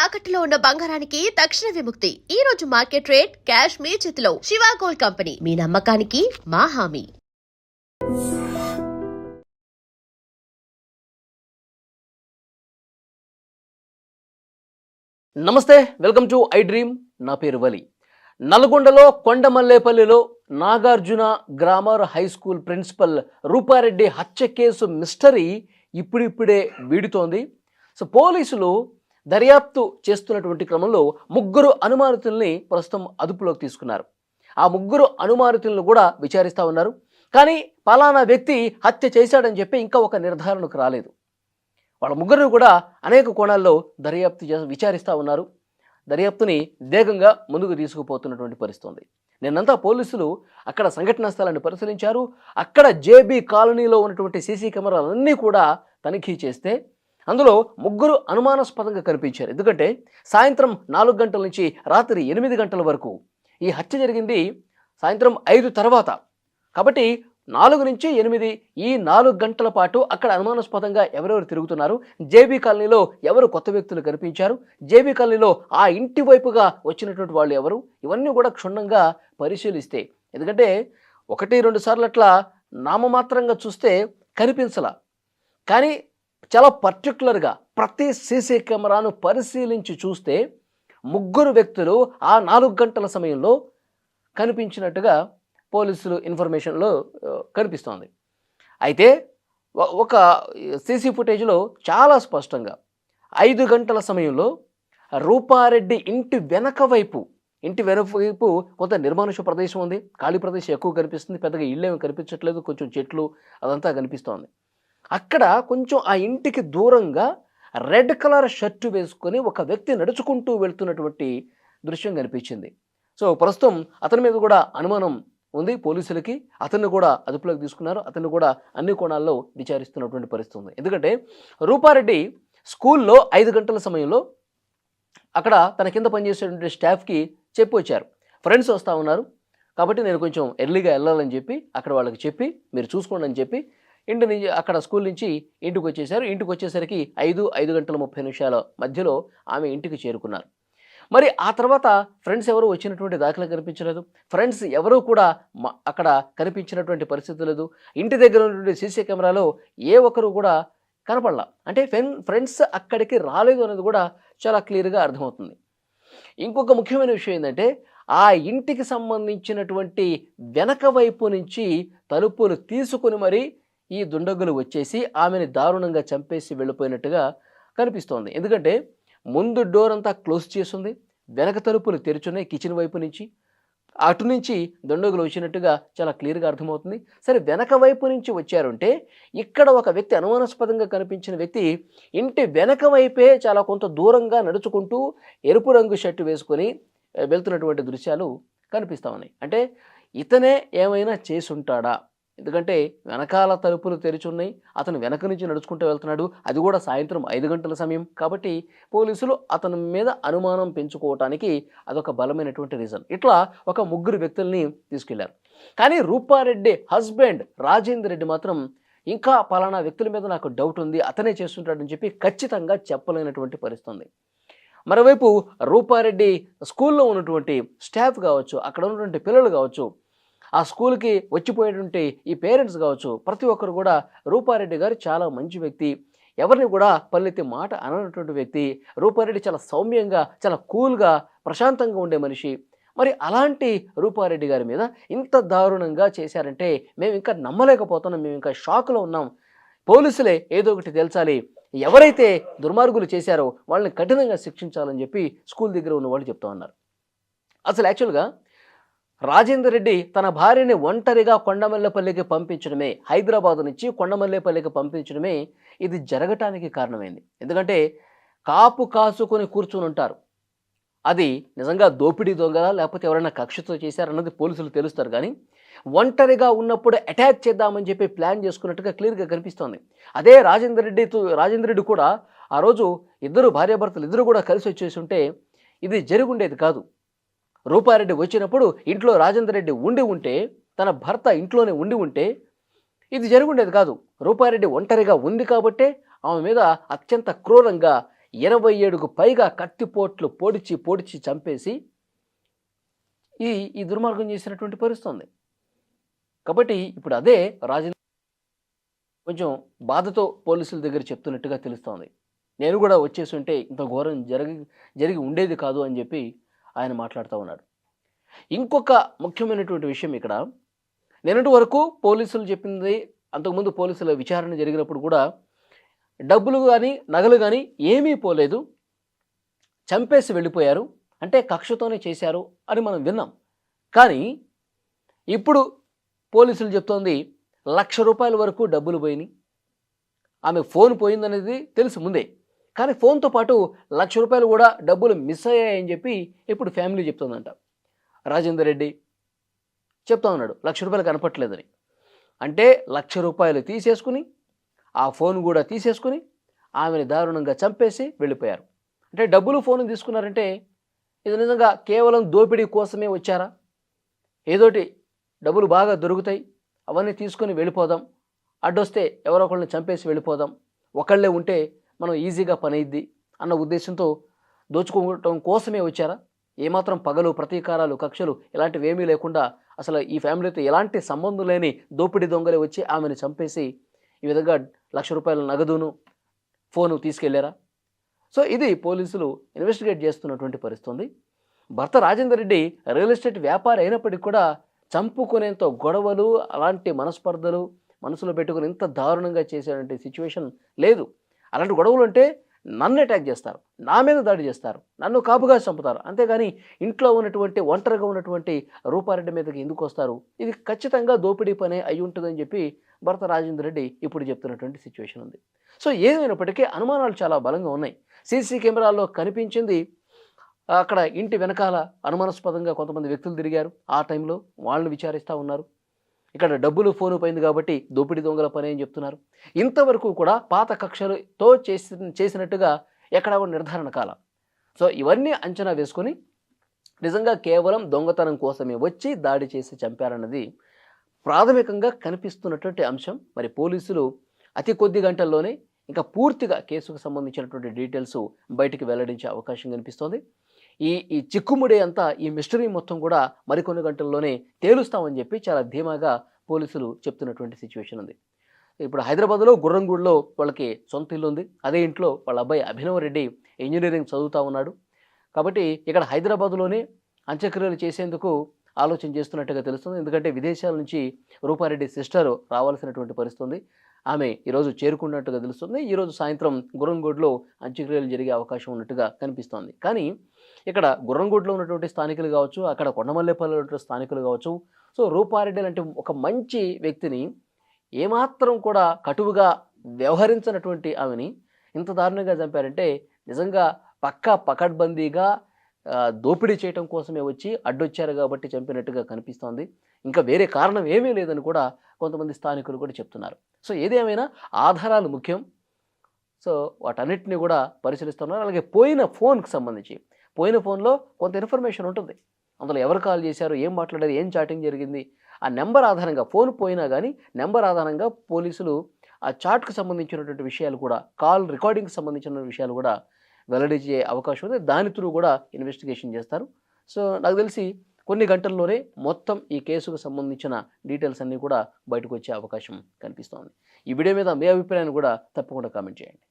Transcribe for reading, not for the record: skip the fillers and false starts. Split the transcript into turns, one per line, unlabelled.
తాకట్టులో ఉన్న బంగారానికి తక్షణ విముక్తి. ఈ రోజు మార్కెట్ రేట్ క్యాష్ మీ చేతిలో. శివ గోల్డ్ కంపెనీ, మీ నమ్మకానికి మా హామీ.
నమస్తే, వెల్కమ్ టు ఐ డ్రీమ్. నా పేరు వలి. నల్గొండలో కొండమల్లేపల్లిలో Nagarjuna grammar high school principal Rupa Reddy హత్య కేసు మిస్టరీ ఇప్పుడిప్పుడే వీడుతోంది. సో పోలీసులు దర్యాప్తు చేస్తున్నటువంటి క్రమంలో ముగ్గురు అనుమానితుల్ని ప్రస్తుతం అదుపులోకి తీసుకున్నారు. ఆ ముగ్గురు అనుమానితులను కూడా విచారిస్తూ ఉన్నారు. కానీ పలానా వ్యక్తి హత్య చేశాడని చెప్పి ఇంకా ఒక నిర్ధారణకు రాలేదు. వాళ్ళ ముగ్గురు కూడా అనేక కోణాల్లో విచారిస్తూ ఉన్నారు. దర్యాప్తుని వేగంగా ముందుకు తీసుకుపోతున్నటువంటి పరిస్థితి ఉంది. నిన్నంతా పోలీసులు అక్కడ సంఘటనా స్థలాన్ని పరిశీలించారు. అక్కడ జేబీ కాలనీలో ఉన్నటువంటి సీసీ కెమెరాలన్నీ కూడా తనిఖీ చేస్తే అందులో ముగ్గురు అనుమానాస్పదంగా కనిపించారు. ఎందుకంటే సాయంత్రం 4 గంటల నుంచి రాత్రి 8 గంటల వరకు ఈ హత్య జరిగింది సాయంత్రం 5 తర్వాత. కాబట్టి 4 నుంచి 8 ఈ 4 గంటల పాటు అక్కడ అనుమానాస్పదంగా ఎవరెవరు తిరుగుతున్నారు, జేబీ కాలనీలో ఎవరు కొత్త వ్యక్తులు కనిపించారు, జేబీ కాలనీలో ఆ ఇంటి వైపుగా వచ్చినటువంటి వాళ్ళు ఎవరు, ఇవన్నీ కూడా క్షుణ్ణంగా పరిశీలిస్తే, ఎందుకంటే 1-2 సార్లు అట్లా నామమాత్రంగా చూస్తే కనిపించలా, కానీ చాలా పర్టికులర్గా ప్రతి సీసీ కెమెరాను పరిశీలించి చూస్తే ముగ్గురు వ్యక్తులు ఆ 4 గంటల సమయంలో కనిపించినట్టుగా పోలీసులు ఇన్ఫర్మేషన్లో కనిపిస్తోంది. అయితే ఒక సీసీ ఫుటేజ్లో చాలా స్పష్టంగా 5 గంటల సమయంలో రూపారెడ్డి ఇంటి వెనక వైపు కొంత నిర్మానుష ప్రదేశం ఉంది. ఖాళీ ప్రదేశం ఎక్కువ కనిపిస్తుంది. పెద్దగా ఇళ్ళేమి కనిపించట్లేదు, కొంచెం చెట్లు అదంతా కనిపిస్తోంది. అక్కడ కొంచెం ఆ ఇంటికి దూరంగా రెడ్ కలర్ షర్టు వేసుకొని ఒక వ్యక్తి నడుచుకుంటూ వెళ్తున్నటువంటి దృశ్యం కనిపించింది. సో ప్రస్తుతం అతని మీద కూడా అనుమానం ఉంది పోలీసులకి. అతన్ని కూడా అదుపులోకి తీసుకున్నారు. అతన్ని కూడా అన్ని కోణాల్లో విచారిస్తున్నటువంటి పరిస్థితి ఉంది. ఎందుకంటే రూపారెడ్డి స్కూల్లో 5 గంటల సమయంలో అక్కడ తన కింద పనిచేసేటువంటి స్టాఫ్కి చెప్పి వచ్చారు, ఫ్రెండ్స్ వస్తూ ఉన్నారు కాబట్టి నేను కొంచెం ఎర్లీగా వెళ్ళాలని చెప్పి అక్కడ వాళ్ళకి చెప్పి మీరు చూసుకోండి అని చెప్పి ఇంటి నుంచి అక్కడ స్కూల్ నుంచి ఇంటికి వచ్చేసారు. ఇంటికి వచ్చేసరికి 5 గంటల 30 నిమిషాల మధ్యలో ఆమె ఇంటికి చేరుకున్నారు. మరి ఆ తర్వాత ఫ్రెండ్స్ ఎవరు వచ్చినటువంటి దాఖలా కనిపించలేదు. ఫ్రెండ్స్ ఎవరూ కూడా అక్కడ కనిపించినటువంటి పరిస్థితి లేదు. ఇంటి దగ్గర ఉన్నటువంటి సీసీ కెమెరాలో ఏ ఒక్కరు కూడా కనపడలా. అంటే ఫ్రెండ్స్ అక్కడికి రాలేదు అనేది కూడా చాలా క్లియర్గా అర్థమవుతుంది. ఇంకొక ముఖ్యమైన విషయం ఏంటంటే ఆ ఇంటికి సంబంధించినటువంటి వెనక వైపు నుంచి తలుపులు తీసుకుని మరి ఈ దుండగులు వచ్చేసి ఆమెని దారుణంగా చంపేసి వెళ్ళిపోయినట్టుగా కనిపిస్తోంది. ఎందుకంటే ముందు డోర్ అంతా క్లోజ్ చేస్తుంది, వెనక తలుపులు తెరుచున్నాయి కిచెన్ వైపు నుంచి. అటు నుంచి దుండగులు వచ్చినట్టుగా చాలా క్లియర్గా అర్థమవుతుంది. సరే, వెనక వైపు నుంచి వచ్చారంటే ఇక్కడ ఒక వ్యక్తి అనుమానాస్పదంగా కనిపించిన వ్యక్తి ఇంటి వెనక వైపే చాలా కొంత దూరంగా నడుచుకుంటూ ఎరుపు రంగు షర్టు వేసుకొని వెళ్తున్నటువంటి దృశ్యాలు కనిపిస్తూ ఉన్నాయి. అంటే ఇతనే ఏమైనా చేసుంటాడా? ఎందుకంటే వెనకాల తలుపులు తెరిచున్నాయి, అతను వెనక నుంచి నడుచుకుంటూ వెళ్తున్నాడు, అది కూడా సాయంత్రం 5 గంటల సమయం. కాబట్టి పోలీసులు అతని మీద అనుమానం పెంచుకోవటానికి అదొక బలమైనటువంటి రీజన్. ఇట్లా ఒక ముగ్గురు వ్యక్తుల్ని తీసుకెళ్లారు. కానీ రూపారెడ్డి హస్బెండ్ రాజేందర్ రెడ్డి మాత్రం ఇంకా పలానా వ్యక్తుల మీద నాకు డౌట్ ఉంది, అతనే చేస్తుంటాడని చెప్పి ఖచ్చితంగా చెప్పలేనటువంటి పరిస్థితి ఉంది. మరోవైపు రూపారెడ్డి స్కూల్లో ఉన్నటువంటి స్టాఫ్ కావచ్చు, అక్కడ ఉన్నటువంటి పిల్లలు కావచ్చు, ఆ స్కూల్కి వచ్చిపోయేటువంటి ఈ పేరెంట్స్ కావచ్చు, ప్రతి ఒక్కరు కూడా రూపారెడ్డి గారు చాలా మంచి వ్యక్తి, ఎవరిని కూడా పల్లెత్తి మాట అననటువంటి వ్యక్తి, రూపారెడ్డి చాలా సౌమ్యంగా చాలా కూల్గా ప్రశాంతంగా ఉండే మనిషి. మరి అలాంటి రూపారెడ్డి గారి మీద ఇంత దారుణంగా చేశారంటే మేము ఇంకా నమ్మలేకపోతున్నాం, మేము ఇంకా షాక్లో ఉన్నాం. పోలీసులే ఏదో ఒకటి తేల్చాలి, ఎవరైతే దుర్మార్గులు చేశారో వాళ్ళని కఠినంగా శిక్షించాలని చెప్పి స్కూల్ దగ్గర ఉన్న వాళ్ళు చెప్తా ఉన్నారు. అసలు యాక్చువల్గా రాజేందర్ రెడ్డి తన భార్యని ఒంటరిగా కొండమల్లేపల్లికి పంపించడమే, హైదరాబాద్ నుంచి కొండమల్లేపల్లికి పంపించడమే ఇది జరగటానికి కారణమైంది. ఎందుకంటే కాపు కాసుకొని కూర్చుని ఉంటారు, అది నిజంగా దోపిడీ దొంగలా లేకపోతే ఎవరైనా కక్షతో చేశారన్నది పోలీసులు తెలుస్తారు. కానీ ఒంటరిగా ఉన్నప్పుడు అటాక్ చేద్దామని చెప్పి ప్లాన్ చేసుకున్నట్టుగా క్లియర్గా కనిపిస్తోంది. అదే రాజేందర్ రెడ్డి కూడా ఆ రోజు ఇద్దరు భార్యాభర్తలు ఇద్దరు కూడా కలిసి వచ్చేసి ఉంటే ఇది జరుగుండేది కాదు. రూపారెడ్డి వచ్చినప్పుడు ఇంట్లో రాజేందర్ రెడ్డి ఉండి ఉంటే, తన భర్త ఇంట్లోనే ఉండి ఉంటే ఇది జరుగుండేది కాదు. రూపారెడ్డి ఒంటరిగా ఉంది కాబట్టే ఆమె మీద అత్యంత క్రూరంగా 27కు పైగా కత్తిపోట్లు పొడిచి చంపేసి ఈ ఈ దుర్మార్గం చేసినటువంటి పరిస్థితి ఉంది. కాబట్టి ఇప్పుడు అదే రాజేంద్ర కొంచెం బాధతో పోలీసుల దగ్గర చెప్తున్నట్టుగా తెలుస్తోంది. నేను కూడా వచ్చేసి ఉంటే ఇంత ఘోరం జరిగి ఉండేది కాదు అని చెప్పి ఆయన మాట్లాడుతూ ఉన్నాడు. ఇంకొక ముఖ్యమైనటువంటి విషయం ఇక్కడ, నిన్నటి వరకు పోలీసులు చెప్పింది, అంతకుముందు పోలీసుల విచారణ జరిగినప్పుడు కూడా డబ్బులు కానీ నగలు కానీ ఏమీ పోలేదు, చంపేసి వెళ్ళిపోయారు, అంటే కక్షతోనే చేశారు అని మనం విన్నాం. కానీ ఇప్పుడు పోలీసులు చెప్తోంది ₹1,00,000 వరకు డబ్బులు పోయినాయి. ఆమె ఫోన్ పోయిందనేది తెలుసు ముందే, కానీ ఫోన్తో పాటు ₹1,00,000 కూడా డబ్బులు మిస్ అయ్యాయని చెప్పి ఇప్పుడు ఫ్యామిలీ చెప్తోందంట. రాజేందర్ రెడ్డి చెప్తా ఉన్నాడు ₹1,00,000 కనపట్లేదని. అంటే ₹1,00,000 తీసేసుకుని ఆ ఫోన్ కూడా తీసేసుకుని ఆమెను దారుణంగా చంపేసి వెళ్ళిపోయారు. అంటే డబ్బులు ఫోన్ తీసుకున్నారంటే ఇది నిజంగా కేవలం దోపిడీ కోసమే వచ్చారా? ఏదోటి డబ్బులు బాగా దొరుకుతాయి, అవన్నీ తీసుకొని వెళ్ళిపోదాం, అడ్డొస్తే ఎవరో ఒకళ్ళని చంపేసి వెళ్ళిపోదాం, ఒకళ్ళే ఉంటే మనం ఈజీగా పని అయ్యిద్ది అన్న ఉద్దేశంతో దోచుకోవటం కోసమే వచ్చారా? ఏమాత్రం పగలు, ప్రతీకారాలు, కక్షలు ఇలాంటివి ఏమీ లేకుండా అసలు ఈ ఫ్యామిలీతో ఎలాంటి సంబంధం లేని దోపిడీ దొంగలే వచ్చి ఆమెను చంపేసి ఈ విధంగా ₹1,00,000 నగదును ఫోను తీసుకెళ్లారా? సో ఇది పోలీసులు ఇన్వెస్టిగేట్ చేస్తున్నటువంటి పరిస్థితి. భర్త రాజేందర్ రెడ్డి రియల్ ఎస్టేట్ వ్యాపారి అయినప్పటికీ కూడా చంపుకునేంత గొడవలు, అలాంటి మనస్పర్ధలు మనసులో పెట్టుకుని ఇంత దారుణంగా చేసేటువంటి సిచ్యువేషన్ లేదు. అలాంటి గొడవలు అంటే నన్ను అటాక్ చేస్తారు, నా మీద దాడి చేస్తారు, నన్ను కాపుగా చంపుతారు, అంతేగాని ఇంట్లో ఉన్నటువంటి ఒంటరిగా ఉన్నటువంటి రూపారెడ్డి మీదకి ఎందుకు వస్తారు? ఇది ఖచ్చితంగా దోపిడీ పనే అయి ఉంటుందని చెప్పి భర్త రాజేందర్ రెడ్డి ఇప్పుడు చెప్తున్నటువంటి సిచ్యువేషన్ ఉంది. సో ఏదైనప్పటికీ అనుమానాలు చాలా బలంగా ఉన్నాయి. సీసీ కెమెరాల్లో కనిపించింది, అక్కడ ఇంటి వెనకాల అనుమానాస్పదంగా కొంతమంది వ్యక్తులు తిరిగారు, ఆ టైంలో వాళ్ళని విచారిస్తూ ఉన్నారు. ఇక్కడ డబ్బులు ఫోను పోయింది కాబట్టి దోపిడీ దొంగల పని అని చెప్తున్నారు. ఇంతవరకు కూడా పాత కక్షలతో చేసినట్టుగా ఎక్కడ కూడా నిర్ధారణ కాల. సో ఇవన్నీ అంచనా వేసుకొని నిజంగా కేవలం దొంగతనం కోసమే వచ్చి దాడి చేసి చంపారన్నది ప్రాథమికంగా కనిపిస్తున్నటువంటి అంశం. మరి పోలీసులు అతి కొద్ది గంటల్లోనే ఇంకా పూర్తిగా కేసుకు సంబంధించినటువంటి డీటెయిల్స్ బయటికి వెల్లడించే అవకాశం కనిపిస్తోంది. ఈ చిక్కుముడి అంతా, ఈ మిస్టరీ మొత్తం కూడా మరికొన్ని గంటల్లోనే తేలుస్తామని చెప్పి చాలా ధీమాగా పోలీసులు చెప్తున్నటువంటి సిచ్యువేషన్ ఉంది. ఇప్పుడు హైదరాబాద్లో గుర్రంగూడలో వాళ్ళకి సొంత ఇల్లు ఉంది. అదే ఇంట్లో వాళ్ళ అబ్బాయి అభినవ్ రెడ్డి ఇంజనీరింగ్ చదువుతూ ఉన్నాడు. కాబట్టి ఇక్కడ హైదరాబాద్లోనే అంత్యక్రియలు చేసేందుకు ఆలోచన చేస్తున్నట్టుగా తెలుస్తుంది. ఎందుకంటే విదేశాల నుంచి రూపారెడ్డి సిస్టర్ రావాల్సినటువంటి పరిస్థితి. ఆమె ఈరోజు చేరుకున్నట్టుగా తెలుస్తుంది. ఈరోజు సాయంత్రం గుర్రంగూడలో అంత్యక్రియలు జరిగే అవకాశం ఉన్నట్టుగా కనిపిస్తోంది. కానీ ఇక్కడ గుర్రంగూడలో ఉన్నటువంటి స్థానికులు కావచ్చు, అక్కడ కొండమల్లేపల్లిలో ఉన్నటువంటి స్థానికులు కావచ్చు, సో రూపారెడ్డి లాంటి ఒక మంచి వ్యక్తిని ఏమాత్రం కూడా కటువుగా వ్యవహరించినటువంటి ఆమెని ఇంత దారుణంగా చంపారంటే నిజంగా పకడ్బందీగా దోపిడీ చేయడం కోసమే వచ్చి అడ్డొచ్చారు కాబట్టి చంపినట్టుగా కనిపిస్తోంది. ఇంకా వేరే కారణం ఏమీ లేదని కూడా కొంతమంది స్థానికులు కూడా చెప్తున్నారు. సో ఏదేమైనా ఆధారాలు ముఖ్యం. సో వాటన్నిటిని కూడా పరిశీలిస్తున్నారు. అలాగే పోయిన ఫోన్కి సంబంధించి, పోయిన ఫోన్లో కొంత ఇన్ఫర్మేషన్ ఉంటుంది. అందులో ఎవరు కాల్ చేశారు, ఏం మాట్లాడారు, ఏం చాటింగ్ జరిగింది, ఆ నెంబర్ ఆధారంగా, ఫోన్ పోయినా కానీ నెంబర్ ఆధారంగా పోలీసులు ఆ చాట్కు సంబంధించినటువంటి విషయాలు కూడా, కాల్ రికార్డింగ్కి సంబంధించిన విషయాలు కూడా వెల్లడించే అవకాశం ఉంది. దాని త్రూ కూడా ఇన్వెస్టిగేషన్ చేస్తారు. సో నాకు తెలిసి కొన్ని గంటల్లోనే మొత్తం ఈ కేసుకు సంబంధించిన డీటెయిల్స్ అన్నీ కూడా బయటకు వచ్చే అవకాశం కనిపిస్తోంది. ఈ వీడియో మీద మీ అభిప్రాయాన్ని కూడా తప్పకుండా కామెంట్ చేయండి.